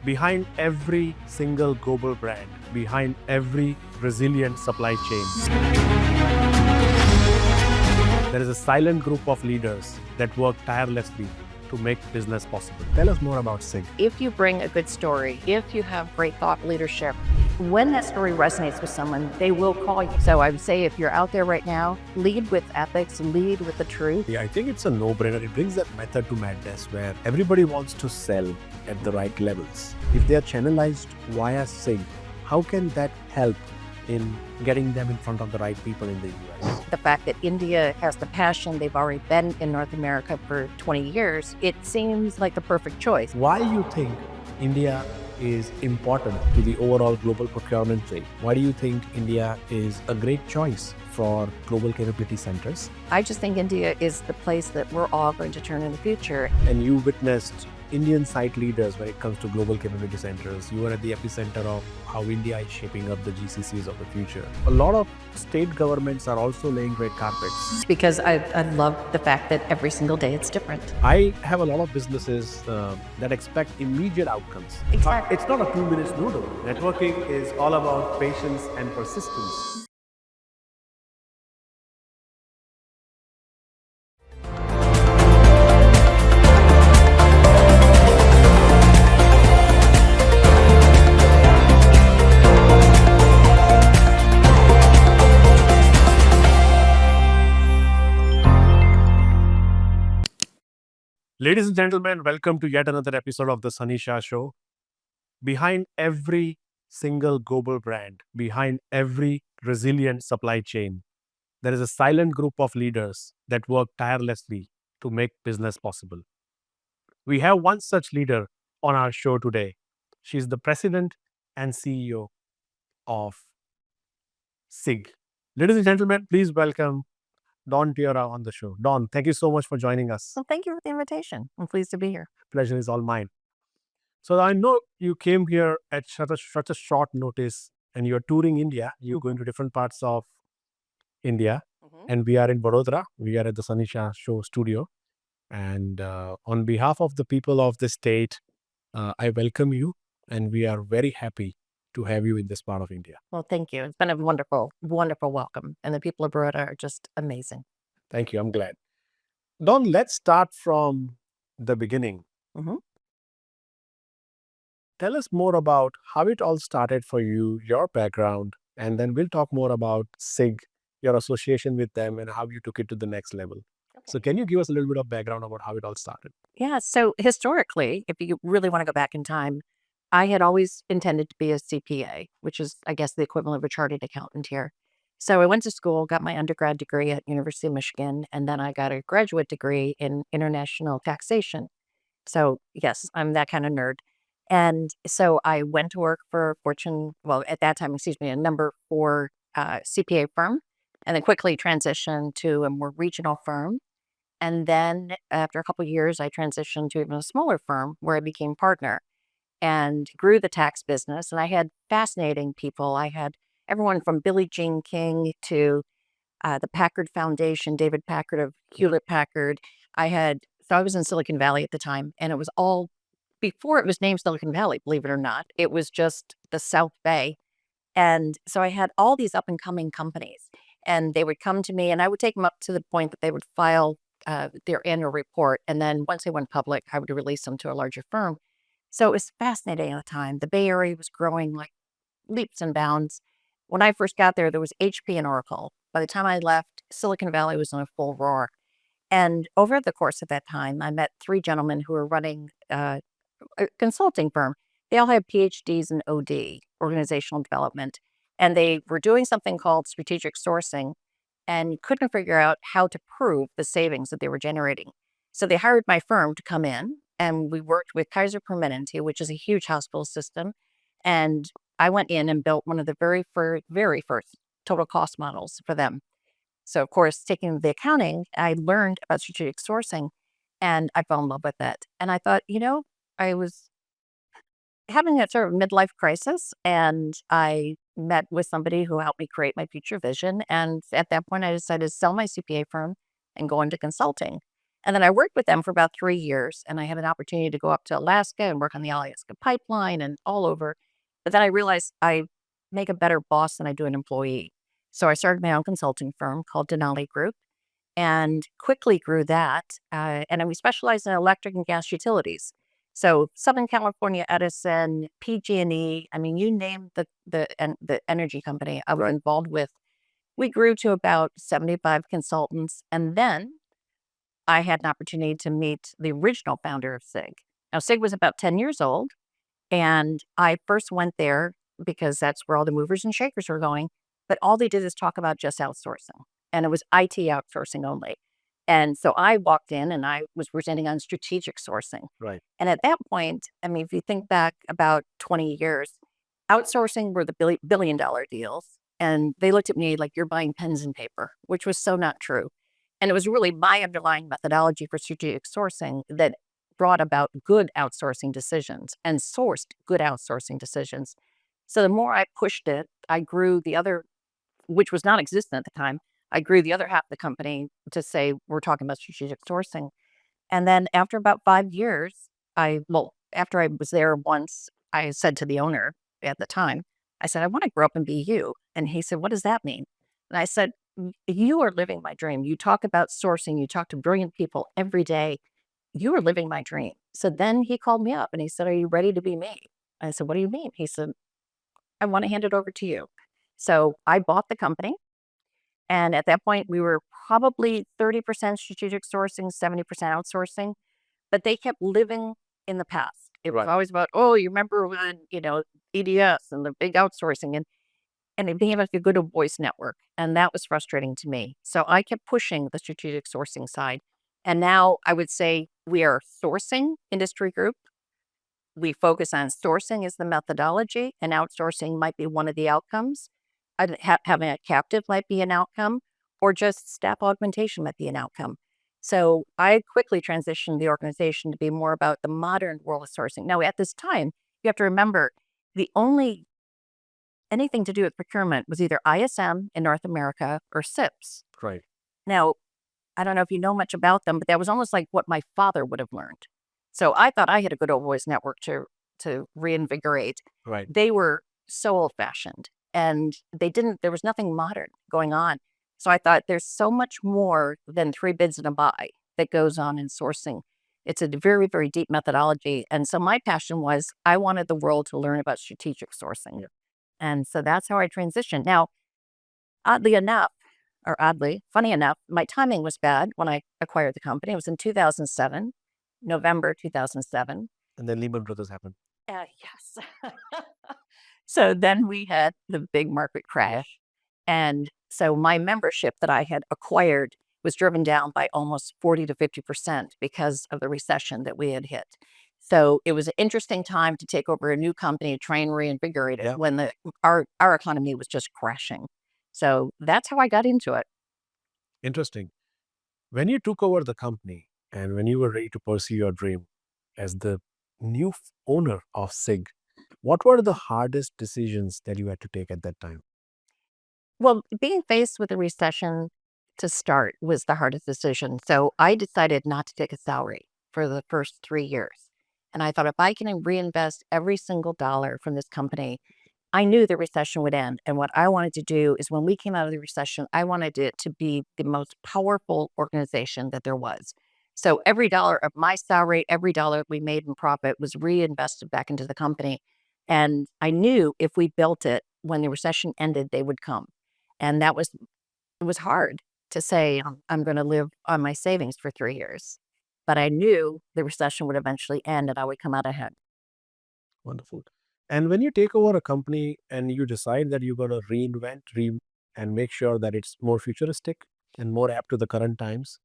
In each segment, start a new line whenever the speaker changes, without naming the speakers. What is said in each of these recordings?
behind every single global brand, behind every resilient supply chain, there is a silent group of leaders that work tirelessly to make business possible. Tell us more about SIG.
If you bring a good story, if you have great thought leadership, when that story resonates with someone, they will call you. So I would say if you're out there right now, lead with ethics, lead with the truth.
Yeah, I think it's a no-brainer. It brings that method to madness where everybody wants to sell at the right levels. If they are channelized via SIG, how can that help in getting them in front of the right people in the US?
The fact that India has the passion, they've already been in North America for 20 years, it seems like the perfect choice.
Why you think India is important to the overall global procurement chain? Why do you think India is a great choice for global capability centers?
I just think India is the place that we're all going to turn in the future.
And you witnessed Indian site leaders when it comes to global capability centers. You were at the epicenter of how India is shaping up the GCCs of the future. A lot of state governments are also laying red carpets.
Because I love the fact that every single day it's different.
I have a lot of businesses that expect immediate outcomes.
Exactly.
It's not a 2 minutes noodle. Networking is all about patience and persistence. Ladies and gentlemen, welcome to yet another episode of the Sunny Shah Show. Behind every single global brand, behind every resilient supply chain, there is a silent group of leaders that work tirelessly to make business possible. We have one such leader on our show today. She's the president and CEO of SIG. Ladies and gentlemen, please welcome Tiura on the show. Dawn, thank you so much for joining us.
Well, thank you for the invitation. I'm pleased to be here.
Pleasure is all mine. So I know you came here at such a short notice and you're touring India. You're going to different parts of India. And we are in Vadodara. We are at the Sunny Shah Show studio. And on behalf of the people of the state, I welcome you. And we are very happy to have you in this part of India.
Well, thank you. It's been a wonderful, wonderful welcome. And the people of Baroda are just amazing.
Thank you. I'm glad. Dawn, let's start from the beginning. Tell us more about how it all started for you, your background, and then we'll talk more about SIG, your association with them, and how you took it to the next level. Okay. So can you give us a little bit of background about how it all started?
Yeah, so historically, if you really want to go back in time, I had always intended to be a CPA, which is, I guess, the equivalent of a chartered accountant here. So I went to school, got my undergrad degree at University of Michigan, and then I got a graduate degree in international taxation. So yes, I'm that kind of nerd. And so I went to work for at that time, a number 4 CPA firm, and then quickly transitioned to a more regional firm. And then after a couple of years, I transitioned to even a smaller firm where I became partner and grew the tax business. And I had fascinating people. I had everyone from Billie Jean King to the Packard Foundation, David Packard of Hewlett-Packard. So I was in Silicon Valley at the time, and it was all before it was named Silicon Valley, believe it or not. It was just the South Bay. And so I had all these up-and-coming companies, and they would come to me, and I would take them up to the point that they would file their annual report. And then once they went public, I would release them to a larger firm. So it was fascinating at the time. The Bay Area was growing like leaps and bounds. When I first got there, there was HP and Oracle. By the time I left, Silicon Valley was in a full roar. And over the course of that time, I met 3 gentlemen who were running a consulting firm. They all had PhDs in OD, organizational development, and they were doing something called strategic sourcing and couldn't figure out how to prove the savings that they were generating. So they hired my firm to come in, and we worked with Kaiser Permanente, which is a huge hospital system. And I went in and built one of the very first total cost models for them. So of course, taking the accounting, I learned about strategic sourcing and I fell in love with it. And I thought, I was having that sort of midlife crisis, and I met with somebody who helped me create my future vision. And at that point, I decided to sell my CPA firm and go into consulting. And then I worked with them for about 3 years, and I had an opportunity to go up to Alaska and work on the Alaska pipeline and all over. But then I realized I make a better boss than I do an employee. So I started my own consulting firm called Denali Group and quickly grew that. And we specialize in electric and gas utilities. So Southern California Edison, PG&E, I mean, you name the energy company I was involved with. We grew to about 75 consultants. And then I had an opportunity to meet the original founder of SIG. Now, SIG was about 10 years old, and I first went there because that's where all the movers and shakers were going. But all they did is talk about just outsourcing, and it was IT outsourcing only. And so I walked in and I was presenting on strategic sourcing.
Right.
And at that point, I mean, if you think back about 20 years, outsourcing were the billion-dollar deals. And they looked at me like, you're buying pens and paper, which was so not true. And it was really my underlying methodology for strategic sourcing that brought about good outsourcing decisions and sourced good outsourcing decisions. So the more I pushed it, I grew the other, which was non-existent at the time, I grew the other half of the company to say, we're talking about strategic sourcing. And then after about 5 years, after I was there once, I said to the owner at the time, I said, I want to grow up and be you. And he said, what does that mean? And I said, you are living my dream. You talk about sourcing, you talk to brilliant people every day. You are living my dream. So then he called me up and he said, are you ready to be me? I said, what do you mean? He said, I want to hand it over to you. So I bought the company. And at that point, we were probably 30% strategic sourcing, 70% outsourcing, but they kept living in the past. It was always about, oh, you remember when, EDS and the big outsourcing and it became like a good voice network. And that was frustrating to me. So I kept pushing the strategic sourcing side. And now I would say we are a sourcing industry group. We focus on sourcing as the methodology, and outsourcing might be one of the outcomes. Having a captive might be an outcome, or just staff augmentation might be an outcome. So I quickly transitioned the organization to be more about the modern world of sourcing. Now, at this time, you have to remember the only anything to do with procurement was either ISM in North America or SIPs.
Right.
Now, I don't know if you know much about them, but that was almost like what my father would have learned. So I thought I had a good old voice network to reinvigorate.
Right.
They were so old fashioned and there was nothing modern going on. So I thought there's so much more than 3 bids and a buy that goes on in sourcing. It's a very, very deep methodology. And so my passion was I wanted the world to learn about strategic sourcing.
Yeah.
And so that's how I transitioned. Now, funny enough, my timing was bad when I acquired the company. It was in 2007, November 2007.
And then Lehman Brothers happened.
Yes. So then we had the big market crash. And so my membership that I had acquired was driven down by almost 40 to 50% because of the recession that we had hit. So it was an interesting time to take over a new company, try and reinvigorate it when our economy was just crashing. So that's how I got into it.
Interesting. When you took over the company and when you were ready to pursue your dream as the new owner of SIG, what were the hardest decisions that you had to take at that time?
Well, being faced with a recession to start was the hardest decision. So I decided not to take a salary for the first 3 years. And I thought if I can reinvest every single dollar from this company, I knew the recession would end. And what I wanted to do is when we came out of the recession, I wanted it to be the most powerful organization that there was. So every dollar of my salary, every dollar we made in profit was reinvested back into the company. And I knew if we built it, when the recession ended, they would come. And it was hard to say, I'm going to live on my savings for 3 years. But I knew the recession would eventually end and I would come out ahead.
Wonderful. And when you take over a company and you decide that you're going to reinvent, and make sure that it's more futuristic and more apt to the current times,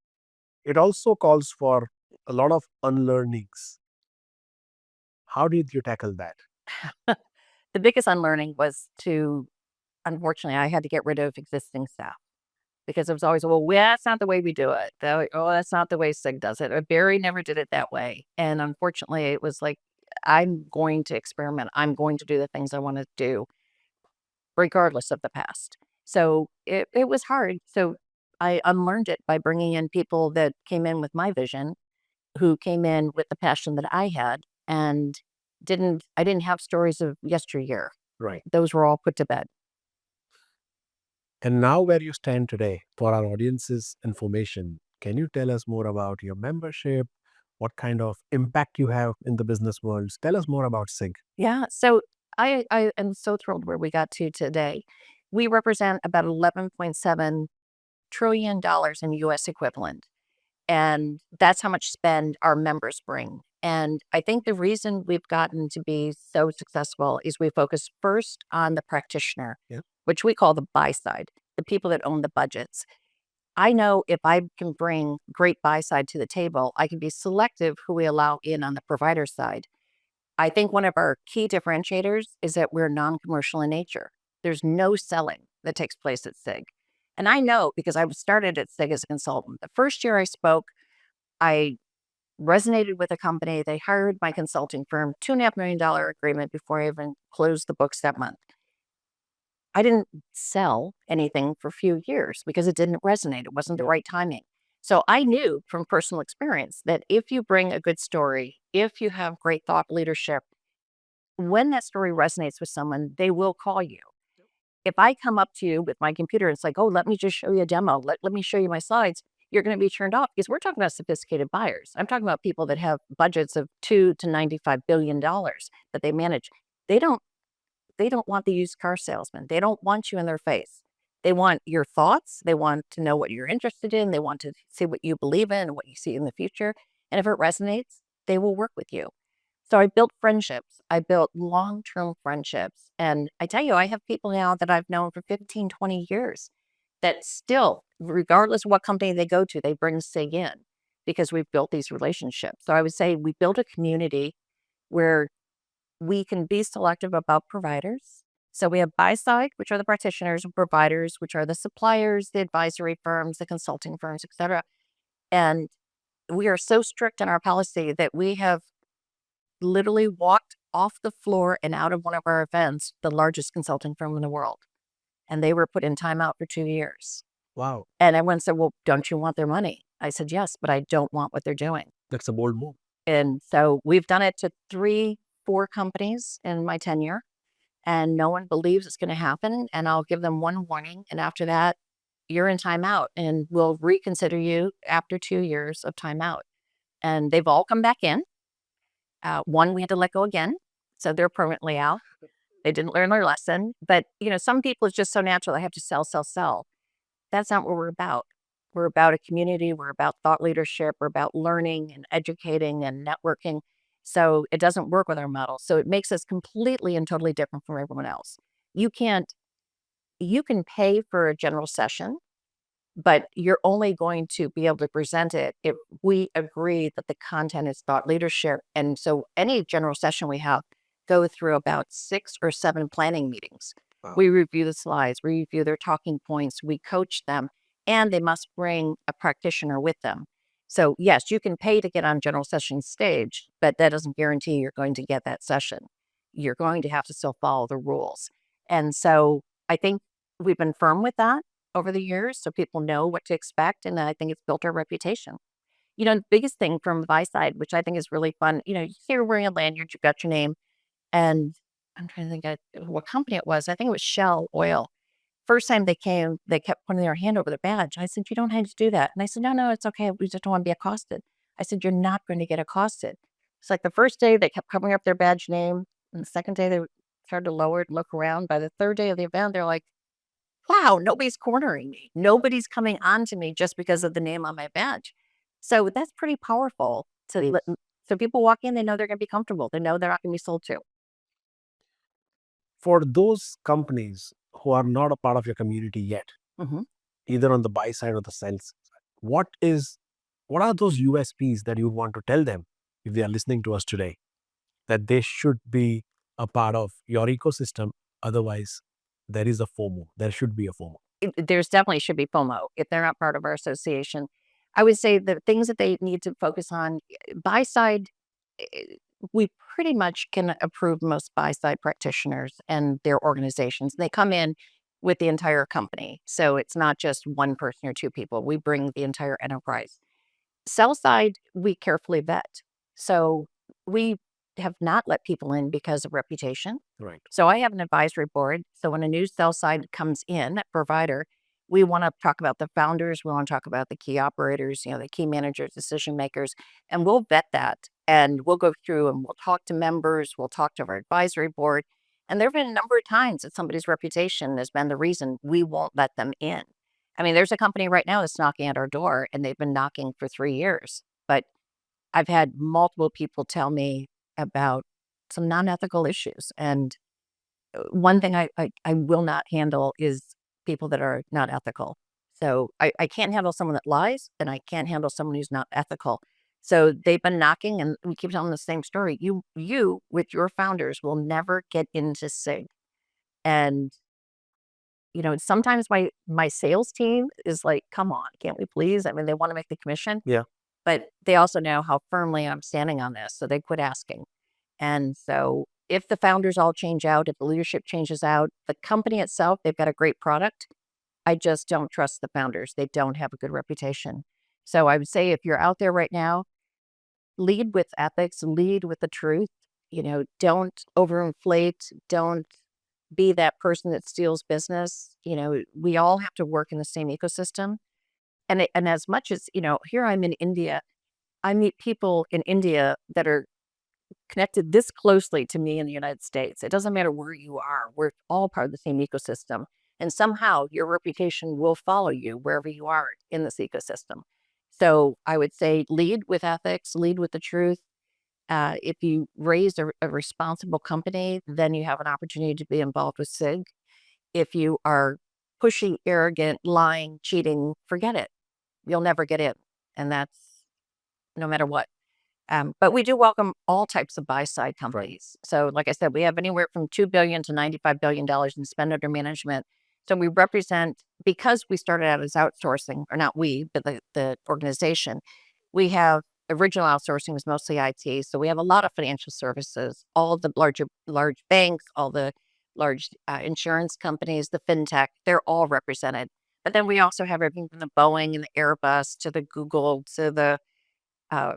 it also calls for a lot of unlearnings. How did you tackle that?
The biggest unlearning was unfortunately, I had to get rid of existing staff because it was always, well, that's not the way we do it. That's not the way SIG does it. Or Barry never did it that way. And unfortunately, it was like, I'm going to experiment. I'm going to do the things I want to do, regardless of the past. So it was hard. So I unlearned it by bringing in people that came in with my vision, who came in with the passion that I had, and I didn't have stories of yesteryear.
Right.
Those were all put to bed.
And now where you stand today, for our audience's information, can you tell us more about your membership? What kind of impact you have in the business world? Tell us more about SIG.
Yeah. So I am so thrilled where we got to today. We represent about $11.7 trillion in US equivalent. And that's how much spend our members bring. And I think the reason we've gotten to be so successful is we focus first on the practitioner, which we call the buy side, the people that own the budgets. I know if I can bring great buy side to the table, I can be selective who we allow in on the provider side. I think one of our key differentiators is that we're non-commercial in nature. There's no selling that takes place at SIG. And I know because I was started at SIG as a consultant. The first year I spoke, I resonated with a company. They hired my consulting firm, $2.5 million agreement before I even closed the books that month. I didn't sell anything for a few years because it didn't resonate. It wasn't the right timing. So I knew from personal experience that if you bring a good story, if you have great thought leadership, when that story resonates with someone, they will call you. If I come up to you with my computer and it's like, oh, let me just show you a demo. Let me show you my slides. You're going to be turned off because we're talking about sophisticated buyers. I'm talking about people that have budgets of $2 to $95 billion that they manage. They don't want the used car salesman. They don't want you in their face. They want your thoughts. They want to know what you're interested in. They want to see what you believe in and what you see in the future. And if it resonates, they will work with you. So I built friendships. I built long-term friendships. And I tell you, I have people now that I've known for 15, 20 years that still, regardless of what company they go to, they bring SIG in because we've built these relationships. So I would say we built a community where we can be selective about providers. So we have buy side, which are the practitioners, and providers, which are the suppliers, the advisory firms, the consulting firms, et cetera. And we are so strict in our policy that we have literally walked off the floor and out of one of our events, the largest consulting firm in the world. And they were put in timeout for 2 years.
Wow.
And everyone said, well, don't you want their money? I said, yes, but I don't want what they're doing.
That's a bold move.
And so we've done it to 3, 4 companies in my tenure, and no one believes it's going to happen. And I'll give them one warning. And after that, you're in timeout and we'll reconsider you after 2 years of timeout. And they've all come back in. One, we had to let go again. So they're permanently out. They didn't learn their lesson. But, some people it's just so natural. They have to sell, sell, sell. That's not what we're about. We're about a community. We're about thought leadership. We're about learning and educating and networking. So it doesn't work with our model. So it makes us completely and totally different from everyone else. You can pay for a general session, but you're only going to be able to present it if we agree that the content is thought leadership. And so any general session we have go through about 6 or 7 planning meetings.
Wow.
We review the slides, we review their talking points, we coach them, and they must bring a practitioner with them. So yes, you can pay to get on general session stage, but that doesn't guarantee you're going to get that session. You're going to have to still follow the rules. And so I think we've been firm with that over the years so people know what to expect. And I think it's built our reputation. The biggest thing from the buy side, which I think is really fun, you hear wearing a lanyard, you've got your name. And I'm trying to think of what company it was. I think it was Shell Oil. First time they came, they kept putting their hand over the badge. I said, you don't have to do that. And I said, no, it's okay. We just don't want to be accosted. I said, you're not going to get accosted. It's like the first day they kept covering up their badge name. And the second day they started to lower it and look around. By the third day of the event, they're like, wow, nobody's cornering me. Nobody's coming on to me just because of the name on my badge. So that's pretty powerful. So people walk in, they know they're going to be comfortable. They know they're not going to be sold to.
For those companies who are not a part of your community yet, either on the buy side or the sell side, what are those USPs that you want to tell them if they are listening to us today, that they should be a part of your ecosystem? Otherwise, there is a FOMO. There should be a FOMO.
There's definitely should be FOMO if they're not part of our association. I would say the things that they need to focus on, buy side, we pretty much can approve most buy side practitioners and their organizations. They come in, with the entire company. So it's not just one person or two people. We bring the entire enterprise. Sell side, we carefully vet. So we have not let people in because of reputation.
Right.
So I have an advisory board. So when a new sell side comes in, a provider, we want to talk about the founders. We want to talk about the key operators, the key managers, decision makers, and we'll vet that. And we'll go through and we'll talk to members. We'll talk to our advisory board. And there have been a number of times that somebody's reputation has been the reason we won't let them in. I mean, there's a company right now that's knocking at our door, and they've been knocking for 3 years. But I've had multiple people tell me about some non-ethical issues. And one thing I will not handle is people that are not ethical. So I can't handle someone that lies, and I can't handle someone who's not ethical. So they've been knocking, and we keep telling the same story. You with your founders will never get into SIG. And sometimes my sales team is like, come on, can't we please? I mean, they want to make the commission.
Yeah.
But they also know how firmly I'm standing on this. So they quit asking. And so if the founders all change out, if the leadership changes out, the company itself, they've got a great product. I just don't trust the founders. They don't have a good reputation. So I would say if you're out there right now, lead with ethics, lead with the truth. Don't overinflate, don't be that person that steals business. We all have to work in the same ecosystem. And as much as, here I'm in India, I meet people in India that are connected this closely to me in the United States. It doesn't matter where you are. We're all part of the same ecosystem. And somehow your reputation will follow you wherever you are in this ecosystem. So I would say lead with ethics, lead with the truth. If you raise a responsible company, then you have an opportunity to be involved with SIG. If you are pushy, arrogant, lying, cheating, forget it. You'll never get in. And that's no matter what. But we do welcome all types of buy-side companies. So like I said, we have anywhere from $2 billion to $95 billion in spend under management. So we represent, because we started out as outsourcing, or not we, but the organization, we have original outsourcing was mostly IT. So we have a lot of financial services, all the large banks, all the large insurance companies, the fintech, they're all represented. But then we also have everything from the Boeing and the Airbus to the Google to the uh,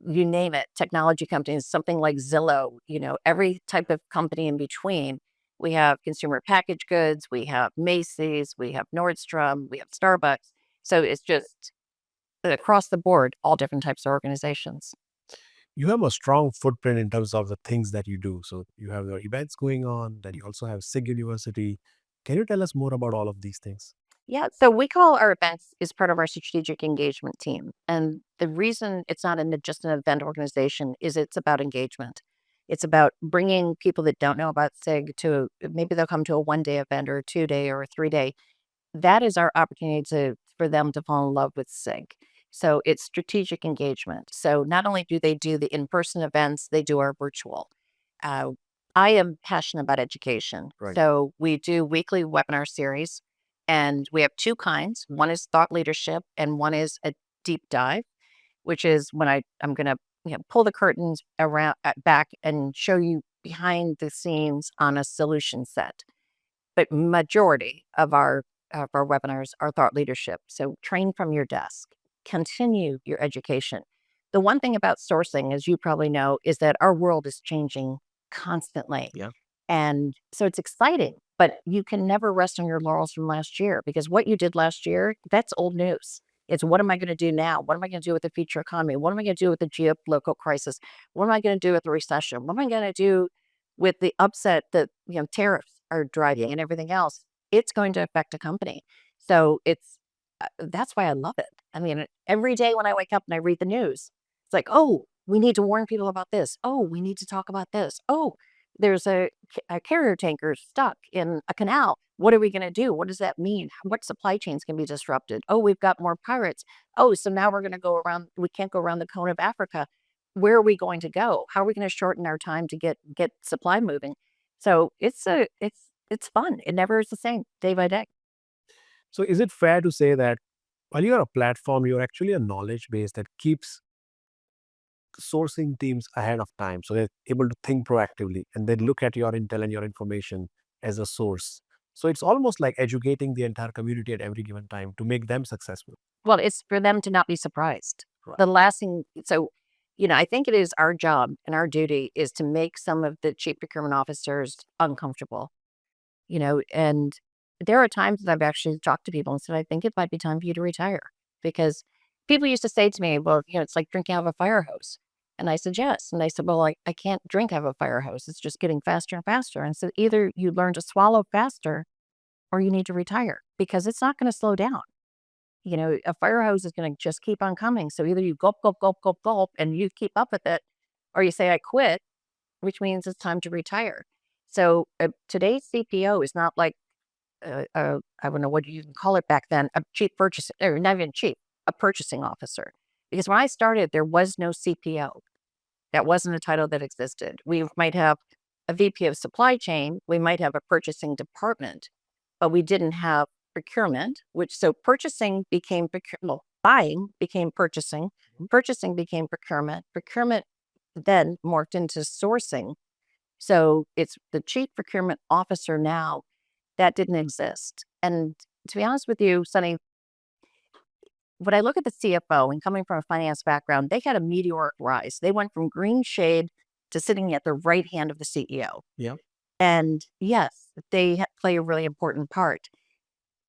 you name it, technology companies, something like Zillow, every type of company in between. We have consumer packaged goods, we have Macy's, we have Nordstrom, we have Starbucks. So it's just across the board, all different types of organizations.
You have a strong footprint in terms of the things that you do. So you have your events going on, then you also have SIG University. Can you tell us more about all of these things?
Yeah, so we call our events is part of our strategic engagement team. And the reason it's not just an event organization is it's about engagement. It's about bringing people that don't know about SIG to, maybe they'll come to a 1-day event or a 2-day or a 3-day. That is our opportunity for them to fall in love with SIG. So it's strategic engagement. So not only do they do the in-person events, they do our virtual. Uh, I am passionate about education.
Right.
So we do weekly webinar series, and we have 2 kinds. One is thought leadership, and one is a deep dive, which is when I'm going to pull the curtains around back and show you behind the scenes on a solution set. But majority of our webinars are thought leadership. So train from your desk, continue your education. The one thing about sourcing, as you probably know, is that our world is changing constantly.
Yeah.
And so it's exciting, but you can never rest on your laurels from last year, because what you did last year, that's old news. It's what am I going to do now? What am I going to do with the future economy? What am I going to do with the geopolitical crisis? What am I going to do with the recession? What am I going to do with the upset that tariffs are driving and everything else? It's going to affect a company. So that's why I love it. I mean, every day when I wake up and I read the news, it's like, oh, we need to warn people about this. Oh, we need to talk about this. Oh, there's a carrier tanker stuck in a canal. What are we going to do? What does that mean? What supply chains can be disrupted? Oh, we've got more pirates. Oh, so now we're going to go around. We can't go around the cone of Africa. Where are we going to go? How are we going to shorten our time to get supply moving? So it's fun. It never is the same day by day.
So is it fair to say that while you're a platform, you're actually a knowledge base that keeps sourcing teams ahead of time, so they're able to think proactively and then look at your intel and your information as a source? So it's almost like educating the entire community at every given time to make them successful.
Well, it's for them to not be surprised.
Right.
The last thing, so, I think it is our job and our duty is to make some of the chief procurement officers uncomfortable, and there are times that I've actually talked to people and said, I think it might be time for you to retire. Because people used to say to me, well, it's like drinking out of a fire hose. And I said, yes. And they said, well, I can't drink out of a fire hose. It's just getting faster and faster. And so either you learn to swallow faster or you need to retire because it's not going to slow down. A fire hose is going to just keep on coming. So either you gulp, gulp, gulp, gulp, gulp, and you keep up with it, or you say, I quit, which means it's time to retire. So today's CPO is not like, I don't know what you can call it back then, a chief purchasing, or not even chief, a purchasing officer. Because when I started, there was no CPO. That wasn't a title that existed. We might have a VP of supply chain, we might have a purchasing department, but we didn't have procurement, so purchasing became buying became purchasing, purchasing became procurement, procurement then morphed into sourcing. So it's the chief procurement officer now. That didn't exist. And to be honest with you, Sonny, when I look at the CFO and coming from a finance background, they had a meteoric rise. They went from green shade to sitting at the right hand of the CEO.
Yeah.
And yes, they play a really important part.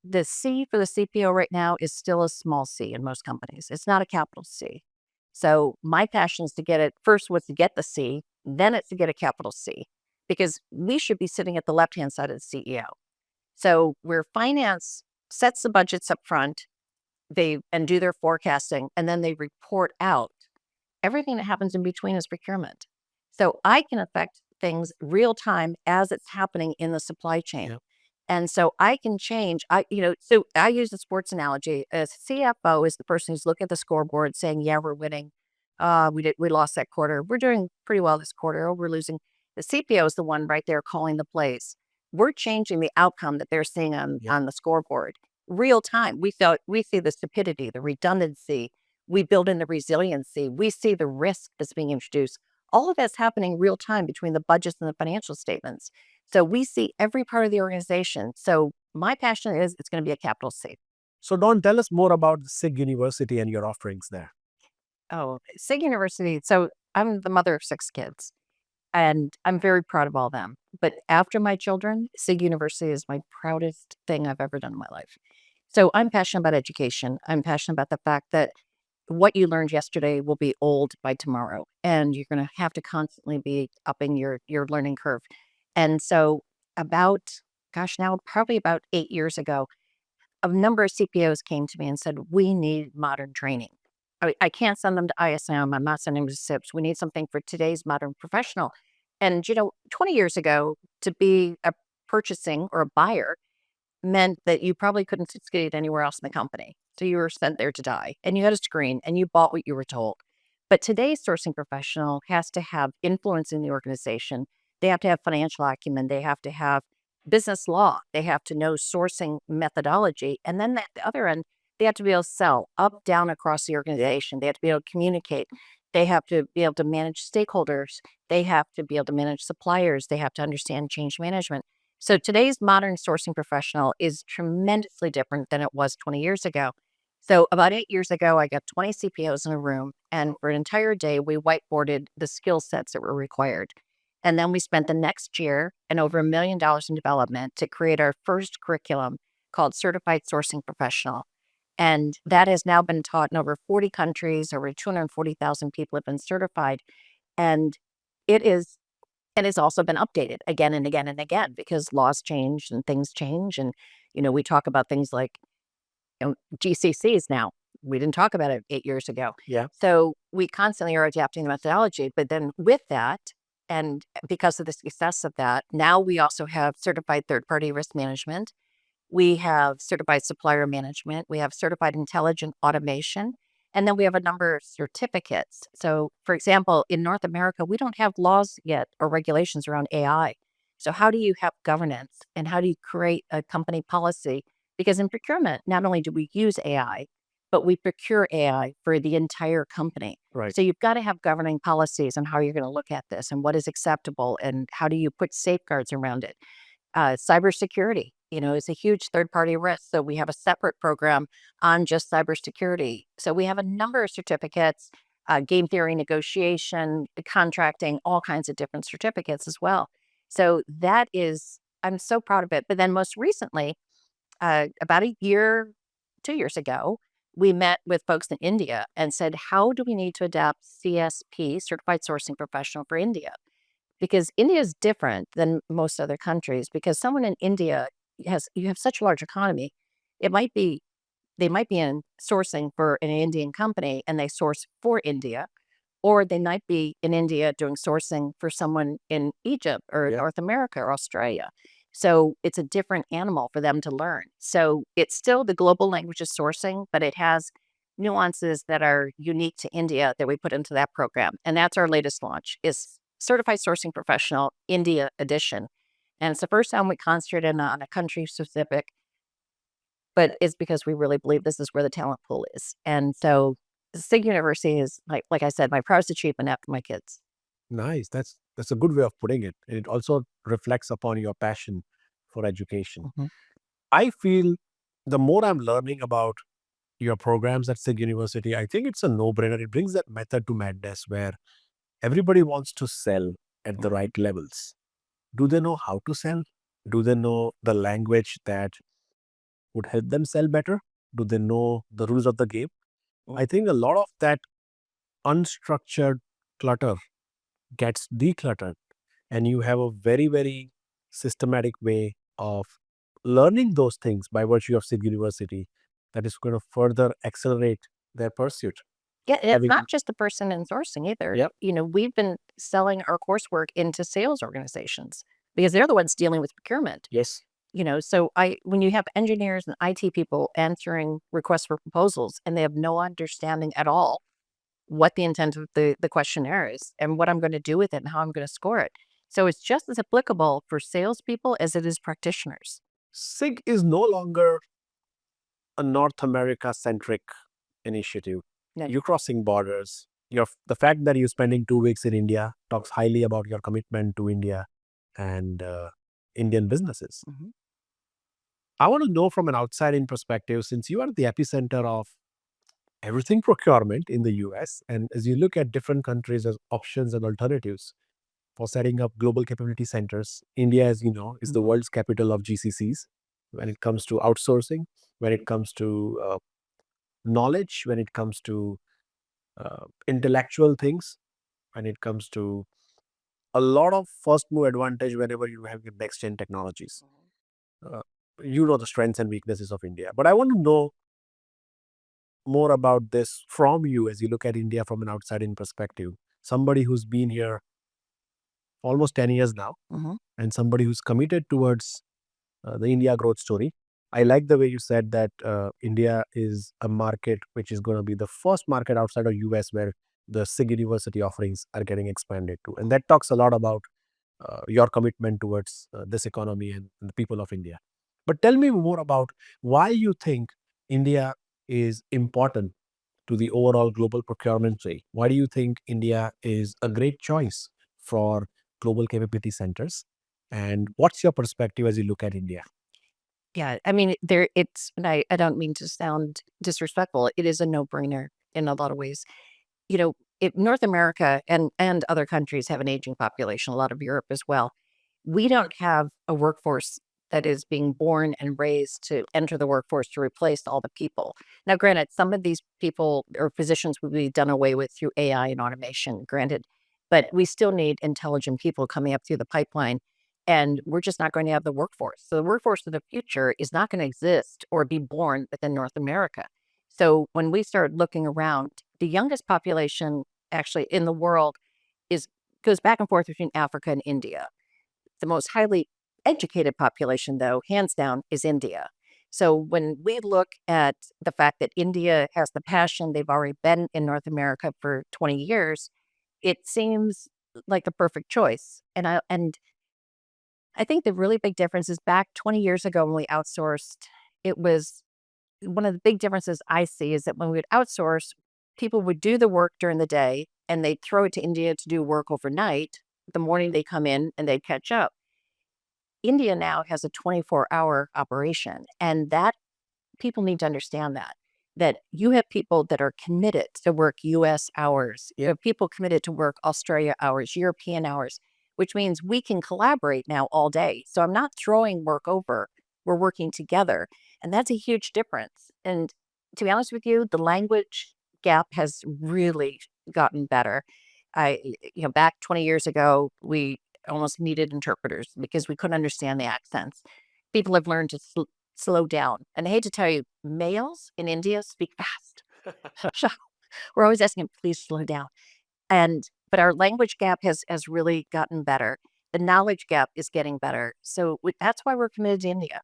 The C for the CPO right now is still a small c in most companies. It's not a capital C. So my passion is to get it, first was to get the C, then it's to get a capital C, because we should be sitting at the left-hand side of the CEO. So where finance sets the budgets up front, and do their forecasting, and then they report out. Everything that happens in between is procurement. So I can affect things real time as it's happening in the supply chain.
Yeah.
And so I can change. So I use the sports analogy. A CFO is the person who's looking at the scoreboard saying, yeah, we're winning. We lost that quarter. We're doing pretty well this quarter. Oh, we're losing. The CPO is the one right there calling the plays. We're changing the outcome that they're seeing on the scoreboard. Real time. We see the stupidity, the redundancy. We build in the resiliency. We see the risk that's being introduced. All of that's happening real time between the budgets and the financial statements. So we see every part of the organization. So my passion is it's going to be a capital C.
So Dawn, tell us more about the SIG University and your offerings there.
Oh, SIG University. So I'm the mother of 6 kids. And I'm very proud of all of them. But after my children, SIG University is my proudest thing I've ever done in my life. So I'm passionate about education. I'm passionate about the fact that what you learned yesterday will be old by tomorrow. And you're going to have to constantly be upping your learning curve. And so probably about 8 years ago, a number of CPOs came to me and said, we need modern training. I can't send them to ISM. I'm not sending them to SIPs. We need something for today's modern professional. And, 20 years ago, to be a purchasing or a buyer meant that you probably couldn't succeed anywhere else in the company. So you were sent there to die, and you had a screen and you bought what you were told. But today's sourcing professional has to have influence in the organization. They have to have financial acumen. They have to have business law. They have to know sourcing methodology. And then at the other end, they have to be able to sell up, down, across the organization. They have to be able to communicate. They have to be able to manage stakeholders. They have to be able to manage suppliers. They have to understand change management. So today's modern sourcing professional is tremendously different than it was 20 years ago. So about 8 years ago, I got 20 CPOs in a room, and for an entire day, we whiteboarded the skill sets that were required. And then we spent the next year and over $1 million in development to create our first curriculum called Certified Sourcing Professional. And that has now been taught in over 40 countries. Over 240,000 people have been certified. And it's also been updated again and again and again because laws change and things change. And, we talk about things like GCCs now. We didn't talk about it 8 years ago.
Yeah.
So we constantly are adapting the methodology. But then with that, and because of the success of that, now we also have certified third-party risk management. We have certified supplier management. We have certified intelligent automation. And then we have a number of certificates. So, for example, in North America, we don't have laws yet or regulations around AI. So how do you have governance and how do you create a company policy? Because in procurement, not only do we use AI, but we procure AI for the entire company.
Right.
So you've got to have governing policies on how you're going to look at this and what is acceptable and how do you put safeguards around it. Cybersecurity. is a huge third-party risk. So we have a separate program on just cybersecurity. So we have a number of certificates, game theory, negotiation, contracting, all kinds of different certificates as well. So I'm so proud of it. But then most recently, about 2 years ago, we met with folks in India and said, how do we need to adapt CSP, Certified Sourcing Professional, for India? Because India is different than most other countries, because someone in India you have such a large economy. They might be in sourcing for an Indian company and they source for India, or they might be in India doing sourcing for someone in Egypt or North America or Australia. So it's a different animal for them to learn. So it's still the global language of sourcing, but it has nuances that are unique to India that we put into that program. And that's our latest launch, is Certified Sourcing Professional India Edition. And it's the first time we concentrated on a country specific, but it's because we really believe this is where the talent pool is. And so SIG University is, like I said, my proudest achievement after my kids.
Nice. That's a good way of putting it. And it also reflects upon your passion for education.
Mhm.
I feel the more I'm learning about your programs at SIG University, I think it's a no-brainer. It brings that method to madness where everybody wants to sell at the right levels. Do they know how to sell? Do they know the language that would help them sell better? Do they know the rules of the game? I think a lot of that unstructured clutter gets decluttered, and you have a very, very systematic way of learning those things by virtue of SIG University that is going to further accelerate their pursuit.
Yeah, it's not just the person in sourcing either.
Yep.
We've been selling our coursework into sales organizations because they're the ones dealing with procurement.
Yes.
So when you have engineers and IT people answering requests for proposals and they have no understanding at all what the intent of the questionnaire is and what I'm going to do with it and how I'm going to score it. So it's just as applicable for salespeople as it is practitioners.
SIG is no longer a North America-centric initiative.
No.
You're crossing borders. The fact that you're spending 2 weeks in India talks highly about your commitment to India and Indian businesses.
Mhm.
I want to know from an outside-in perspective, since you are the epicenter of everything procurement in the US, and as you look at different countries as options and alternatives for setting up global capability centers, India, as you know, is the world's capital of GCCs when it comes to outsourcing, when it comes to knowledge, when it comes to intellectual things, when it comes to a lot of first move advantage whenever you have next gen technologies. You know the strengths and weaknesses of India. But I want to know more about this from you as you look at India from an outside-in perspective. Somebody who's been here almost 10 years now, and somebody who's committed towards the India growth story. I like the way you said that India is a market which is going to be the first market outside of US where the SIG University offerings are getting expanded to. And that talks a lot about your commitment towards this economy and the people of India. But tell me more about why you think India is important to the overall global procurement trade. Why do you think India is a great choice for global capability centers? And what's your perspective as you look at India?
Yeah, I mean, and I don't mean to sound disrespectful. It is a no-brainer in a lot of ways. North America and other countries have an aging population, a lot of Europe as well. We don't have a workforce that is being born and raised to enter the workforce to replace all the people. Now, granted, some of these people or positions will be done away with through AI and automation, granted, but we still need intelligent people coming up through the pipeline, and we're just not going to have the workforce. So the workforce of the future is not going to exist or be born within North America. So when we start looking around, the youngest population actually in the world goes back and forth between Africa and India. The most highly educated population, though, hands down, is India. So when we look at the fact that India has the passion, they've already been in North America for 20 years, it seems like the perfect choice. And I think the really big difference is back 20 years ago when we outsourced, it was one of the big differences I see is that when we would outsource, people would do the work during the day and they'd throw it to India to do work overnight. The morning they come in and they'd catch up. India now has a 24-hour operation, and that people need to understand that you have people that are committed to work US hours. You have people committed to work Australia hours, European hours, which means we can collaborate now all day. So I'm not throwing work over. We're working together. And that's a huge difference. And to be honest with you, the language gap has really gotten better. Back 20 years ago, we almost needed interpreters because we couldn't understand the accents. People have learned to slow down. And I hate to tell you, males in India speak fast. So we're always asking them, please slow down. But our language gap has really gotten better. The knowledge gap is getting better. So that's why we're committed to India.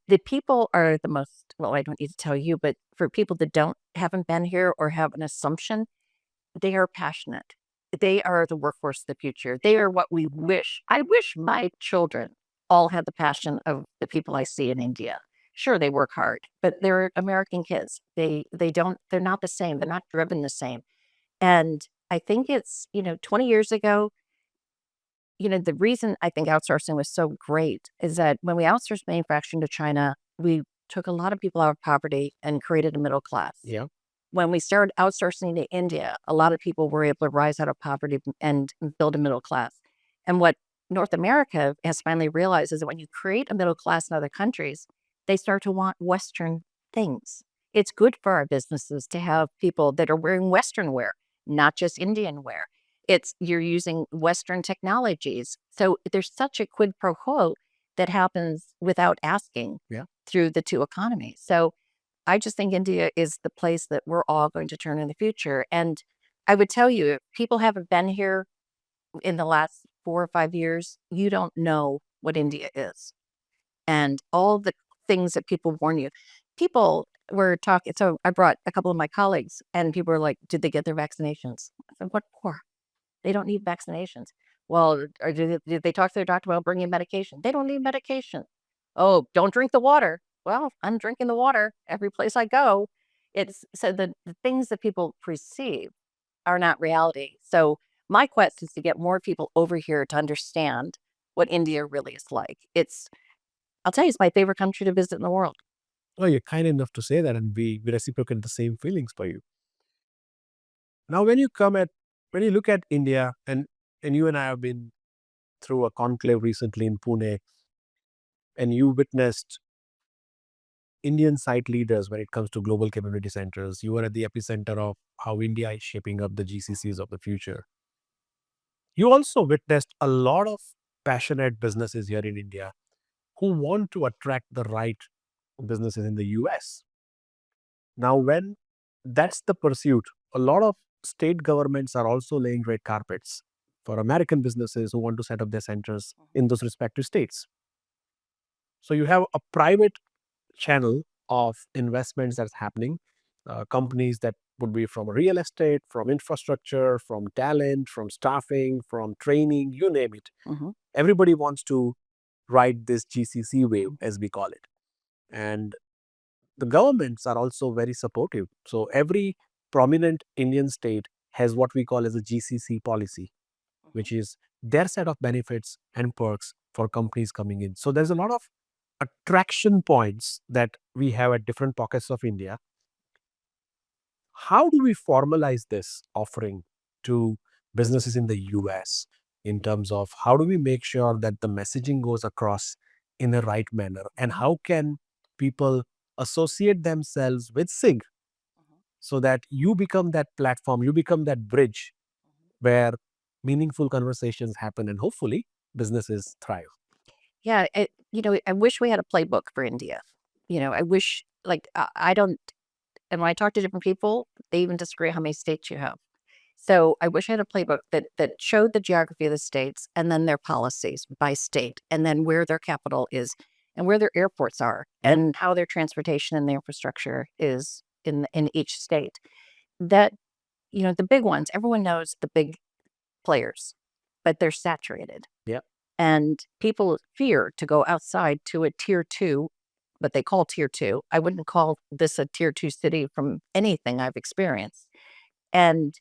The people are the most, well, I don't need to tell you, but for people that haven't been here or have an assumption, they are passionate. They are the workforce of the future. They are what we wish. I wish my children all had the passion of the people I see in India. Sure, they work hard, but they're American kids. They're not the same. They're not driven the same. And I think it's, 20 years ago, the reason I think outsourcing was so great is that when we outsourced manufacturing to China, we took a lot of people out of poverty and created a middle class.
Yeah.
When we started outsourcing to India, a lot of people were able to rise out of poverty and build a middle class. And what North America has finally realized is that when you create a middle class in other countries, they start to want Western things. It's good for our businesses to have people that are wearing Western wear, not just Indian wear. You're using Western technologies. So there's such a quid pro quo that happens without asking through the two economies. So I just think India is the place that we're all going to turn in the future. And I would tell you, if people haven't been here in the last 4 or 5 years, you don't know what India is. And all the things that people warn you. People were talking, so I brought a couple of my colleagues and people were like, did they get their vaccinations? I said, what for? They don't need vaccinations. Well, or did they talk to their doctor about bringing medication? They don't need medication. Oh, don't drink the water. Well, I'm drinking the water every place I go. It's so the things that people perceive are not reality. So my quest is to get more people over here to understand what India really is like. I'll tell you, it's my favorite country to visit in the world.
Oh, you're kind enough to say that, and we reciprocate the same feelings for you. Now, when you look at India, and you and I have been through a conclave recently in Pune, and you witnessed Indian site leaders when it comes to global capability centers. You were at the epicenter of how India is shaping up the GCCs of the future. You also witnessed a lot of passionate businesses here in India who want to attract the right businesses in the US. Now, when that's the pursuit, a lot of state governments are also laying red carpets for American businesses who want to set up their centers in those respective states. So you have a private channel of investments that's happening, companies that would be from real estate, from infrastructure, from talent, from staffing, from training, you name it. Everybody wants to ride this GCC wave, as we call it. And the governments are also very supportive. So every prominent Indian state has what we call as a GCC policy, which is their set of benefits and perks for companies coming in. So there's a lot of attraction points that we have at different pockets of India. How do we formalize this offering to businesses in the US in terms of how do we make sure that the messaging goes across in the right manner? And how can people associate themselves with SIG so that you become that platform, you become that bridge where meaningful conversations happen and hopefully businesses thrive?
Yeah, I wish we had a playbook for India. I wish, I don't, and when I talk to different people, they even disagree how many states you have. So I wish I had a playbook that showed the geography of the states and then their policies by state, and then where their capital is and where their airports are and how their transportation and their infrastructure is in each state. That, the big ones, everyone knows the big players, but they're saturated.
Yeah.
And people fear to go outside to a tier 2, what they call tier 2. I wouldn't call this a tier 2 city from anything I've experienced. And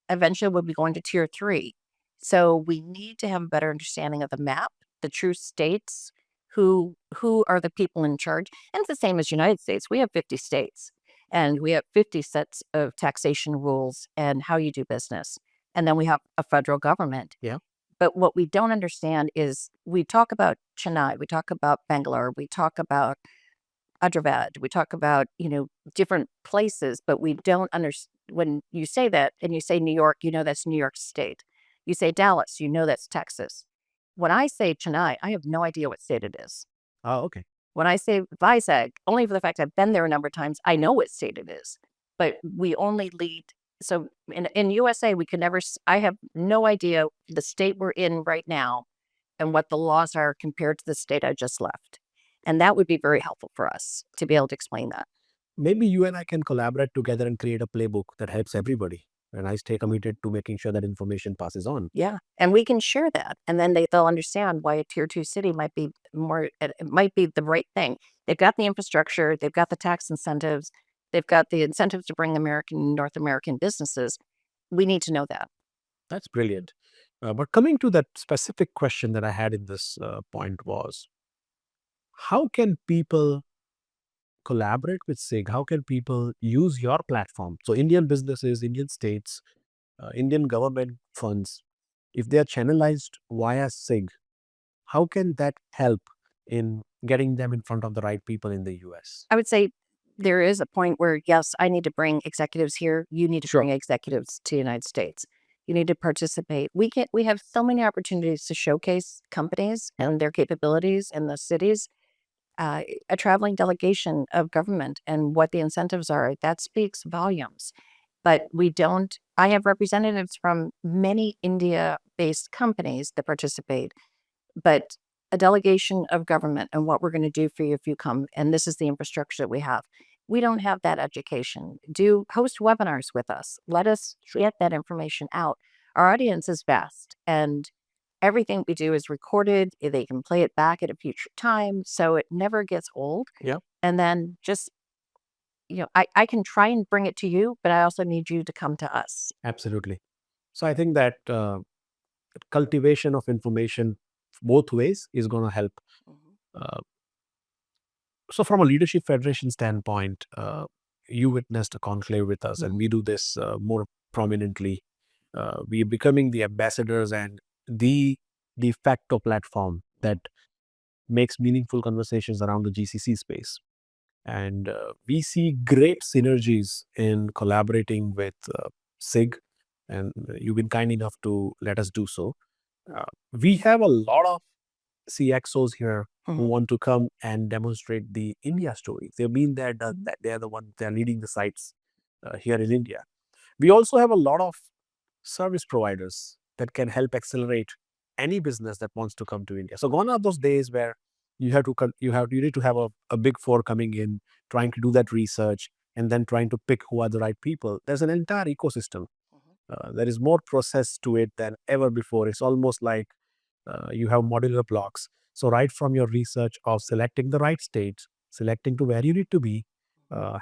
eventually we'll be going to tier 3. So we need to have a better understanding of the map, the true states, who are the people in charge. And it's the same as United States. We have 50 states and we have 50 sets of taxation rules and how you do business. And then we have a federal government.
Yeah.
But what we don't understand is we talk about Chennai, we talk about Bangalore, we talk about Hyderabad, we talk about, different places, but we don't understand. When you say that and you say New York, that's New York State. You say Dallas, that's Texas. When I say Chennai, I have no idea what state it is.
Oh, okay.
When I say 𝗧𝗵𝗲, only for the fact I've been there a number of times, I know what state it is. But we only lead. So in USA, we could never, I have no idea the state we're in right now and what the laws are compared to the state I just left. And that would be very helpful for us to be able to explain that.
Maybe you and I can collaborate together and create a playbook that helps everybody. And I stay committed to making sure that information passes on.
Yeah. And we can share that. And then they'll understand why a tier 2 city might be it might be the right thing. They've got the infrastructure, they've got the tax incentives, they've got the incentives to bring North American businesses. We need to know that.
That's brilliant. But coming to that specific question that I had in this point was, how can people collaborate with SIG? How can people use your platform? So Indian businesses, Indian states, Indian government funds, if they are channelized via SIG, how can that help in getting them in front of the right people in the US?
I would say there is a point where, yes, I need to bring executives here. You need to
Sure.
bring executives to the United States. You need to participate. We have so many opportunities to showcase companies and their capabilities in the cities. A traveling delegation of government and what the incentives are, that speaks volumes. But I have representatives from many India-based companies that participate, but a delegation of government and what we're going to do for you if you come, and this is the infrastructure that we have. We don't have that education. Host webinars with us. Let us get that information out. Our audience is vast, and everything we do is recorded. They can play it back at a future time, so it never gets old.
Yeah.
And then just, I can try and bring it to you, but I also need you to come to us.
Absolutely. So I think that cultivation of information both ways is going to help. So from a leadership federation standpoint, you witnessed a conclave with us, and we do this more prominently. We are becoming the ambassadors and the de facto platform that makes meaningful conversations around the GCC space. And we see great synergies in collaborating with SIG, and you've been kind enough to let us do so. We have a lot of CXOs here who want to come and demonstrate the India story. They've been there, done that. They're the ones, they're leading the sites here in India. We also have a lot of service providers that can help accelerate any business that wants to come to India. So gone are those days where you need to have a big four coming in, trying to do that research, and then trying to pick who are the right people. There's an entire ecosystem. There is more process to it than ever before. It's almost like you have modular blocks. So right from your research of selecting the right states, selecting to where you need to be,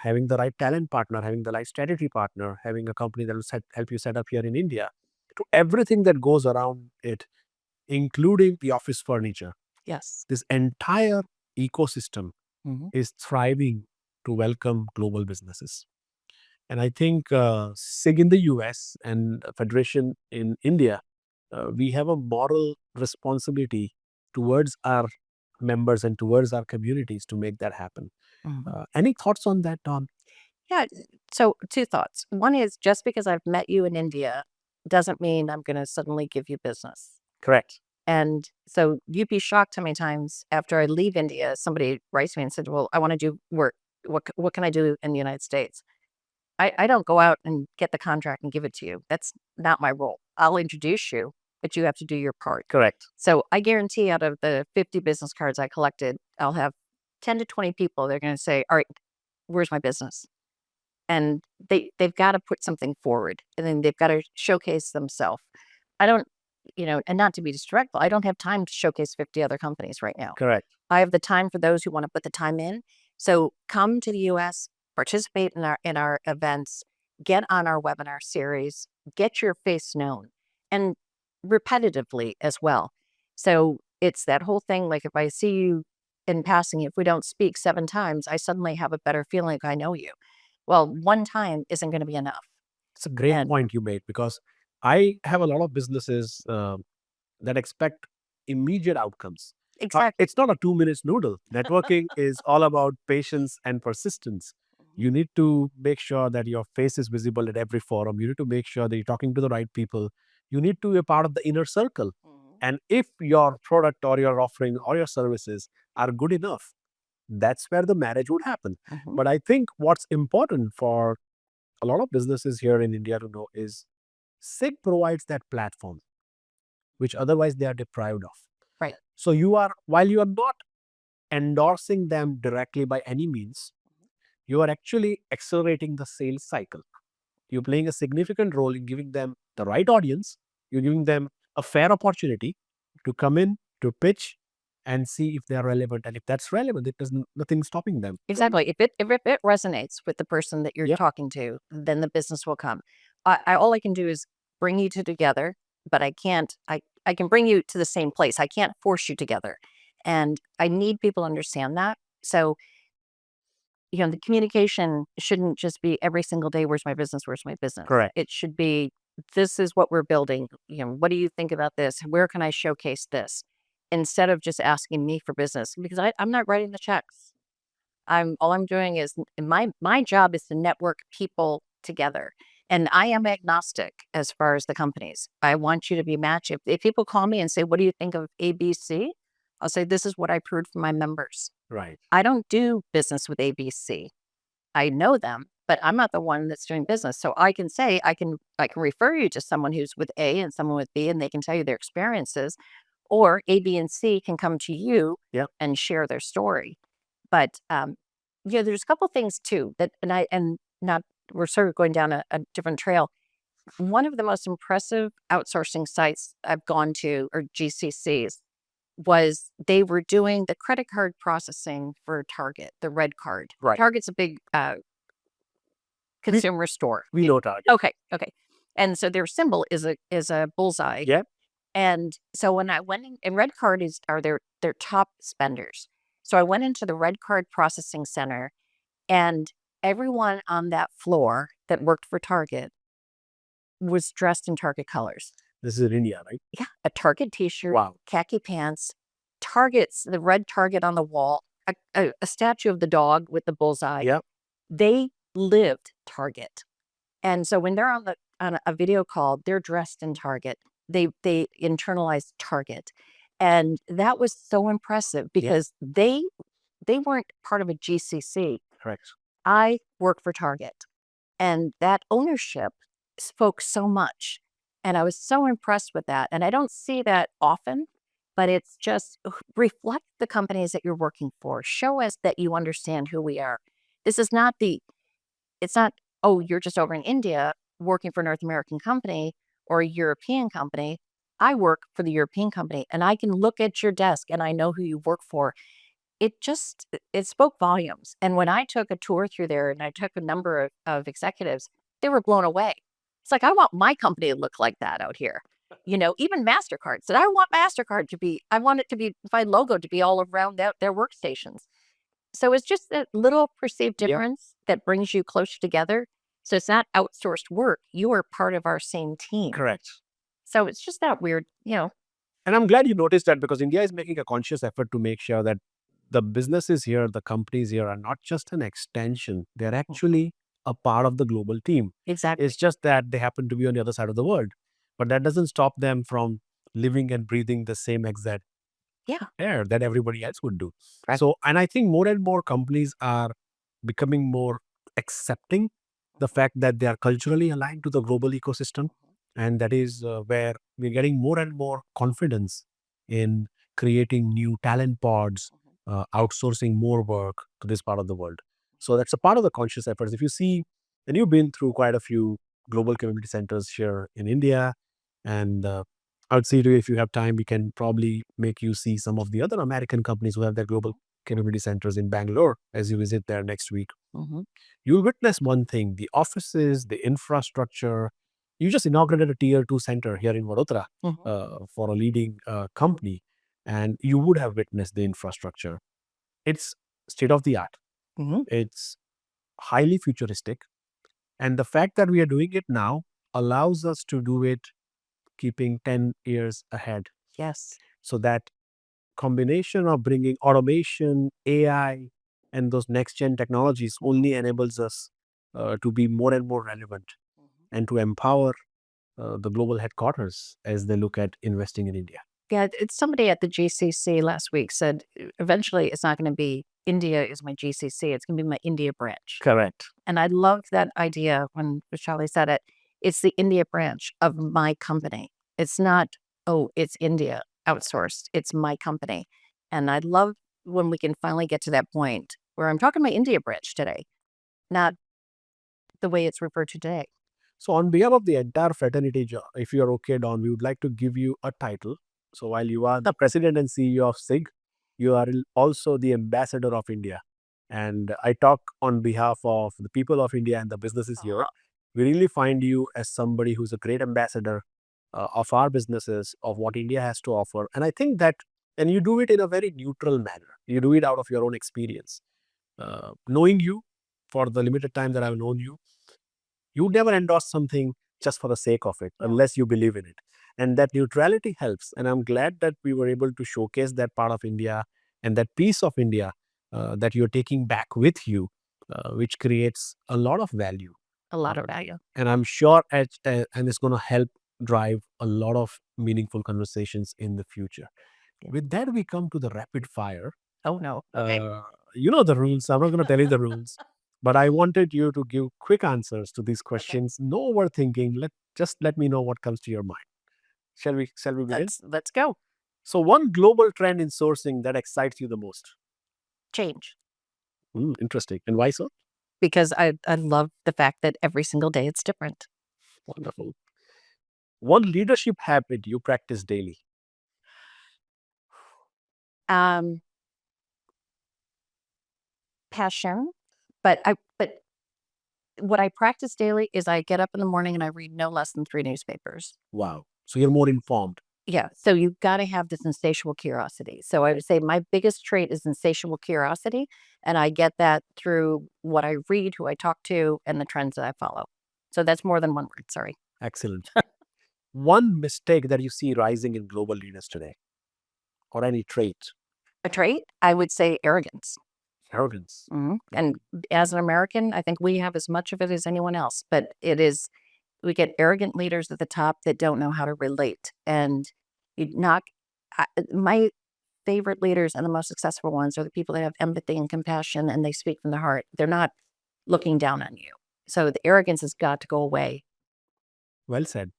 having the right talent partner, having the right strategy partner, having a company that will help you set up here in India, to everything that goes around it, including the office furniture.
Yes.
This entire ecosystem is thriving to welcome global businesses. And I think SIG in the US and Federation in India, we have a moral responsibility towards our members and towards our communities to make that happen. Any thoughts on that, Dawn?
Yeah. So 2 thoughts. One is, just because I've met you in India doesn't mean I'm going to suddenly give you business.
Correct.
And so you'd be shocked how many times after I leave India, somebody writes to me and said, well, I want to do work. What can I do in the United States? I don't go out and get the contract and give it to you. That's not my role. I'll introduce you, but you have to do your part.
Correct.
So I guarantee out of the 50 business cards I collected, I'll have 10 to 20 people. They're going to say, all right, where's my business? And they've got to put something forward, and then they've got to showcase themselves. I don't, and not to be disrespectful, I don't have time to showcase 50 other companies right now.
Correct.
I have the time for those who want to put the time in. So come to the US, participate in our events, get on our webinar series, get your face known, and repetitively as well. So it's that whole thing, like if I see you in passing, if we don't speak 7 times, I suddenly have a better feeling like I know you. Well, one time isn't going to be enough.
It's a great
And
point you made, because I have a lot of businesses that expect immediate outcomes.
exactly.
It's not a 2 minutes noodle. Networking is all about patience and persistence. You need to make sure that your face is visible at every forum. You need to make sure that you're talking to the right people. You need to be a part of the inner circle. And if your product or your offering or your services are good enough, that's where the marriage would happen.
Mhm.
But I think what's important for a lot of businesses here in India to know is SIG provides that platform, which otherwise they are deprived of.
Right.
So while you are not endorsing them directly by any means, you are actually accelerating the sales cycle. You're playing a significant role in giving them the right audience. You're giving them a fair opportunity to come in, to pitch, and see if they are relevant. And if that's relevant, there's nothing stopping them.
Exactly. If it resonates with the person that you're
Yeah.
talking to, then the business will come. All I can do is bring you two together, but I can't. I can bring you to the same place. I can't force you together, and I need people to understand that. So the communication shouldn't just be every single day. Where's my business? Where's my business?
Correct.
It should be, this is what we're building. What do you think about this? Where can I showcase this? Instead of just asking me for business, because I'm not writing the checks. All I'm doing is my job is to network people together. And I am agnostic as far as the companies. I want you to be matched. If people call me and say, what do you think of ABC? I'll say, this is what I've heard from my members.
Right.
I don't do business with ABC. I know them, but I'm not the one that's doing business. So I can say, I can refer you to someone who's with A and someone with B, and they can tell you their experiences, or A, B, and C can come to you
Yep.
and share their story. But there's a couple things too that, and not, we're sort of going down a different trail. One of the most impressive outsourcing sites I've gone to, or GCCs, was they were doing the credit card processing for Target, the red card.
Right.
Target's a big consumer store.
We know Target.
Okay. And so their symbol is a bullseye.
Yeah.
And so when I went in, and red card are their top spenders. So I went into the red card processing center, and everyone on that floor that worked for Target was dressed in Target colors.
This is in India, right?
Yeah, a Target t-shirt,
Wow.
khaki pants, the red Target on the wall, a statue of the dog with the bullseye.
Yep.
They lived Target. And so when they're on a video call, they're dressed in Target. They internalized Target. And that was so impressive because they weren't part of a GCC.
Correct.
I work for Target, and that ownership spoke so much. And I was so impressed with that. And I don't see that often, but it's just reflect the companies that you're working for. Show us that you understand who we are. This is not it's not, oh, you're just over in India working for a North American company or a European company. I work for the European company, and I can look at your desk and I know who you work for. It spoke volumes. And when I took a tour through there and I took a number of executives, they were blown away. It's like, I want my company to look like that out here. Even MasterCard said, I want I want it to be, my logo to be all around their workstations. So it's just that little perceived difference that brings you closer together. So it's not outsourced work. You are part of our same team.
Correct.
So it's just that weird,
And I'm glad you noticed that, because India is making a conscious effort to make sure that the businesses here, the companies here are not just an extension. They're actually a part of the global team.
Exactly.
It's just that they happen to be on the other side of the world. But that doesn't stop them from living and breathing the same exact air that everybody else would do.
Right.
So, and I think more and more companies are becoming more accepting the fact that they are culturally aligned to the global ecosystem. And that is where we're getting more and more confidence in creating new talent pods, outsourcing more work to this part of the world. So that's a part of the conscious efforts. If you see, and you've been through quite a few global community centers here in India, and I would say to you, if you have time, we can probably make you see some of the other American companies who have their global capability centers in Bangalore as you visit there next week. You'll witness one thing: the offices, the infrastructure. You just inaugurated a tier 2 center here in Vadodara for a leading company, and you would have witnessed the infrastructure. It's state of the art.
Mhm.
It's highly futuristic. And the fact that we are doing it now allows us to do it keeping 10 years ahead.
Yes.
So that combination of bringing automation, AI, and those next-gen technologies only enables us to be more and more relevant and to empower the global headquarters as they look at investing in India.
Yeah, it's somebody at the GCC last week said, eventually it's not going to be India is my GCC, it's going to be my India branch.
Correct.
And I loved that idea when Vishali said it. It's the India branch of my company. It's not, oh, it's India outsourced. It's my company. And I love when we can finally get to that point where I'm talking my India branch today, not the way it's referred to today.
So on behalf of the entire fraternity, if you are okay, Don, we would like to give you a title. So while you are the president and CEO of SIG, you are also the ambassador of India. And I talk on behalf of the people of India and the businesses here. We really find you as somebody who's a great ambassador of our businesses, of what India has to offer. And I think that, and you do it in a very neutral manner. You do it out of your own experience. Knowing you for the limited time that I've known you, you never endorse something just for the sake of it, unless you believe in it. And that neutrality helps. And I'm glad that we were able to showcase that part of India and that piece of India that you're taking back with you, which creates a lot of value.
A lot of value.
And I'm sure and it's going to help drive a lot of meaningful conversations in the future. With that, we come to the rapid fire.
Oh, no. Okay.
You know the rules. I'm not going to tell you the rules. But I wanted you to give quick answers to these questions. No overthinking. Just let me know what comes to your mind. Shall we begin?
Let's go.
So one global trend in sourcing that excites you the most?
Change.
Interesting. And why so?
Because I love the fact that every single day it's different.
Wonderful. One leadership habit you practice daily?
Passion, but what I practice daily is I get up in the morning and I read no less than 3 newspapers.
Wow. So you're more informed.
Yeah. So you've got to have this insatiable curiosity. So I would say my biggest trait is insatiable curiosity. And I get that through what I read, who I talk to, and the trends that I follow. So that's more than one word. Sorry.
Excellent. One mistake that you see rising in global leaders today, or any trait?
A trait, I would say arrogance.
Arrogance.
And as an American, I think we have as much of it as anyone else. But it is, we get arrogant leaders at the top that don't know how to relate. And my favorite leaders and the most successful ones are the people that have empathy and compassion and they speak from the heart. They're not looking down on you. So the arrogance has got to go away.
Well said.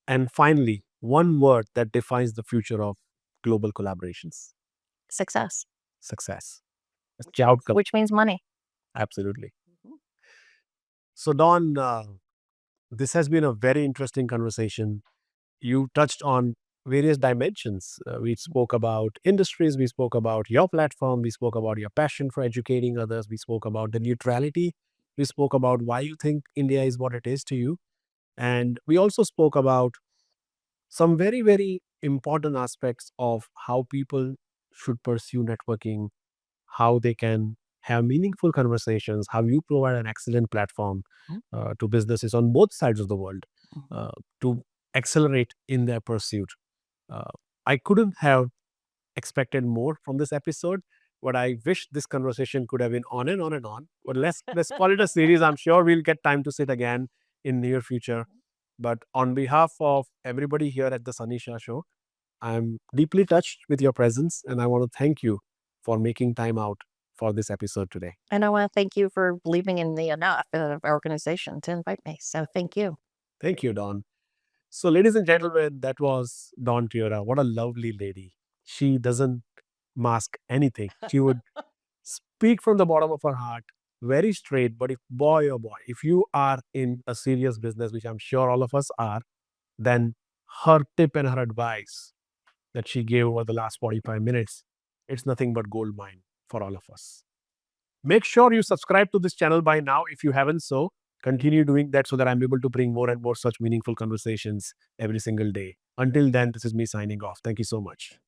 And finally, one word that defines the future of global collaborations?
Success.
Success.
Which means money.
Absolutely. So Dawn, this has been a very interesting conversation. You touched on various dimensions. We spoke about industries, we spoke about your platform, we spoke about your passion for educating others, we spoke about the neutrality, we spoke about why you think India is what it is to you. And we also spoke about some very, very important aspects of how people should pursue networking, how they can have meaningful conversations, how you provide an excellent platform to businesses on both sides of the world to accelerate in their pursuit. I couldn't have expected more from this episode, but I wish this conversation could have been on and on and on. But let's call it a series. I'm sure we'll get time to sit again in near future. But on behalf of everybody here at the Sunny Shah Show, I'm deeply touched with your presence, and I want to thank you for making time out for this episode today.
And I want to thank you for believing in the enough of our organization to invite me. So thank you.
Thank you, Dawn. So ladies and gentlemen, that was Dawn Tiura. What a lovely lady. She doesn't mask anything. She would speak from the bottom of her heart, very straight. But if if you are in a serious business, which I'm sure all of us are, then her tip and her advice that she gave over the last 45 minutes, it's nothing but gold mine for all of us. Make sure you subscribe to this channel by now if you haven't so. Continue doing that so that I'm able to bring more and more such meaningful conversations every single day. Until then, this is me signing off. Thank you so much.